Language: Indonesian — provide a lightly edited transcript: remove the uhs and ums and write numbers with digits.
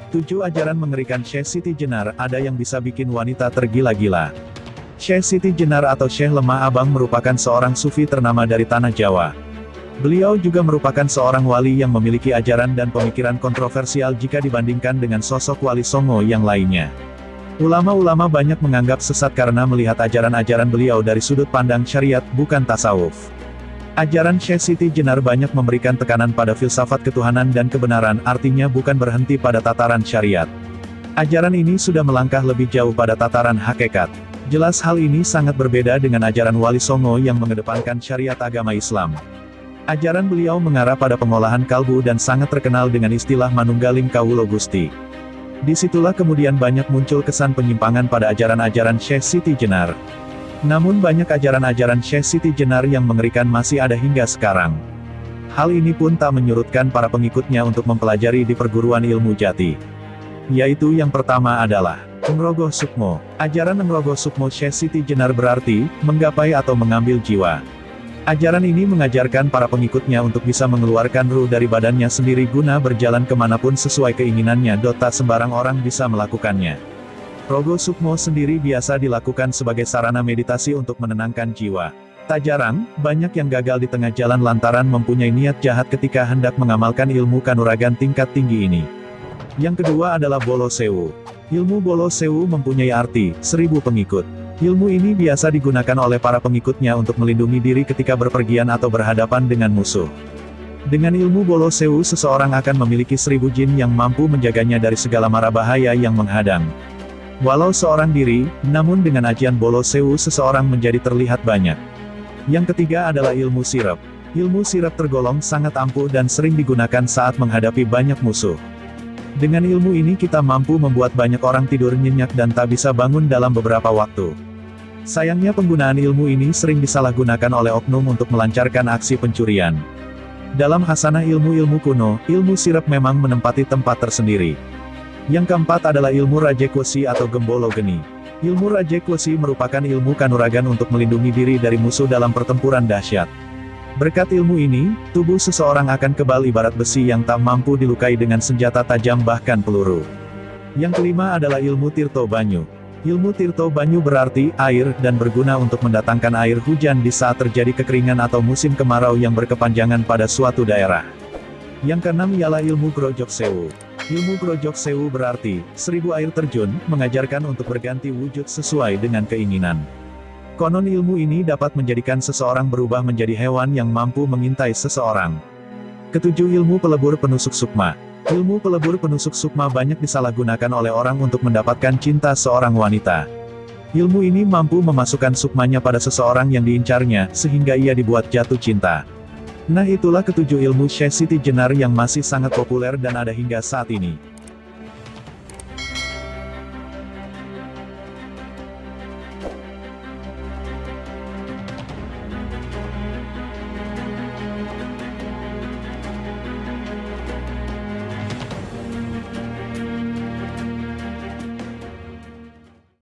7 ajaran mengerikan Syekh Siti Jenar, ada yang bisa bikin wanita tergila-gila. Syekh Siti Jenar atau Syekh Lemah Abang merupakan seorang sufi ternama dari tanah Jawa. Beliau juga merupakan seorang wali yang memiliki ajaran dan pemikiran kontroversial jika dibandingkan dengan sosok wali songo yang lainnya. Ulama-ulama banyak menganggap sesat karena melihat ajaran-ajaran beliau dari sudut pandang syariat, bukan tasawuf. Ajaran Syekh Siti Jenar banyak memberikan tekanan pada filsafat ketuhanan dan kebenaran, artinya bukan berhenti pada tataran syariat. Ajaran ini sudah melangkah lebih jauh pada tataran hakikat. Jelas hal ini sangat berbeda dengan ajaran Wali Songo yang mengedepankan syariat agama Islam. Ajaran beliau mengarah pada pengolahan kalbu dan sangat terkenal dengan istilah manunggaling kawulo Gusti. Disitulah kemudian banyak muncul kesan penyimpangan pada ajaran-ajaran Syekh Siti Jenar. Namun banyak ajaran-ajaran Syekh Siti Jenar yang mengerikan masih ada hingga sekarang. Hal ini pun tak menyurutkan para pengikutnya untuk mempelajari di perguruan ilmu jati. Yaitu yang pertama adalah Ngrogoh Sukmo. Ajaran Ngrogoh Sukmo Syekh Siti Jenar berarti, menggapai atau mengambil jiwa. Ajaran ini mengajarkan para pengikutnya untuk bisa mengeluarkan ruh dari badannya sendiri guna berjalan kemanapun sesuai keinginannya. Tak sembarang orang bisa melakukannya. Rogo Sukmo sendiri biasa dilakukan sebagai sarana meditasi untuk menenangkan jiwa. Tak jarang, banyak yang gagal di tengah jalan lantaran mempunyai niat jahat ketika hendak mengamalkan ilmu kanuragan tingkat tinggi ini. Yang kedua adalah Bolo Sewu. Ilmu Bolo Sewu mempunyai arti, 1000 pengikut. Ilmu ini biasa digunakan oleh para pengikutnya untuk melindungi diri ketika berpergian atau berhadapan dengan musuh. Dengan ilmu Bolo Sewu seseorang akan memiliki 1000 jin yang mampu menjaganya dari segala mara bahaya yang menghadang. Walau seorang diri, namun dengan ajian Bolo Sewu seseorang menjadi terlihat banyak. Yang ketiga adalah ilmu sirep. Ilmu sirep tergolong sangat ampuh dan sering digunakan saat menghadapi banyak musuh. Dengan ilmu ini kita mampu membuat banyak orang tidur nyenyak dan tak bisa bangun dalam beberapa waktu. Sayangnya penggunaan ilmu ini sering disalahgunakan oleh oknum untuk melancarkan aksi pencurian. Dalam khasanah ilmu-ilmu kuno, ilmu sirep memang menempati tempat tersendiri. Yang keempat adalah ilmu Rajekwesi atau Gembolo Geni. Ilmu Rajekwesi merupakan ilmu kanuragan untuk melindungi diri dari musuh dalam pertempuran dahsyat. Berkat ilmu ini, tubuh seseorang akan kebal ibarat besi yang tak mampu dilukai dengan senjata tajam bahkan peluru. Yang kelima adalah ilmu Tirto Banyu. Ilmu Tirto Banyu berarti air dan berguna untuk mendatangkan air hujan di saat terjadi kekeringan atau musim kemarau yang berkepanjangan pada suatu daerah. Yang keenam ialah ilmu Grojok Sewu. Ilmu Grojok Sewu berarti 1000 air terjun, mengajarkan untuk berganti wujud sesuai dengan keinginan. Konon ilmu ini dapat menjadikan seseorang berubah menjadi hewan yang mampu mengintai seseorang. Ketujuh, ilmu pelebur penusuk sukma. Ilmu pelebur penusuk sukma banyak disalahgunakan oleh orang untuk mendapatkan cinta seorang wanita. Ilmu ini mampu memasukkan sukmanya pada seseorang yang diincarnya, sehingga ia dibuat jatuh cinta. Nah itulah ketujuh ilmu Syekh Siti Jenar yang masih sangat populer dan ada hingga saat ini.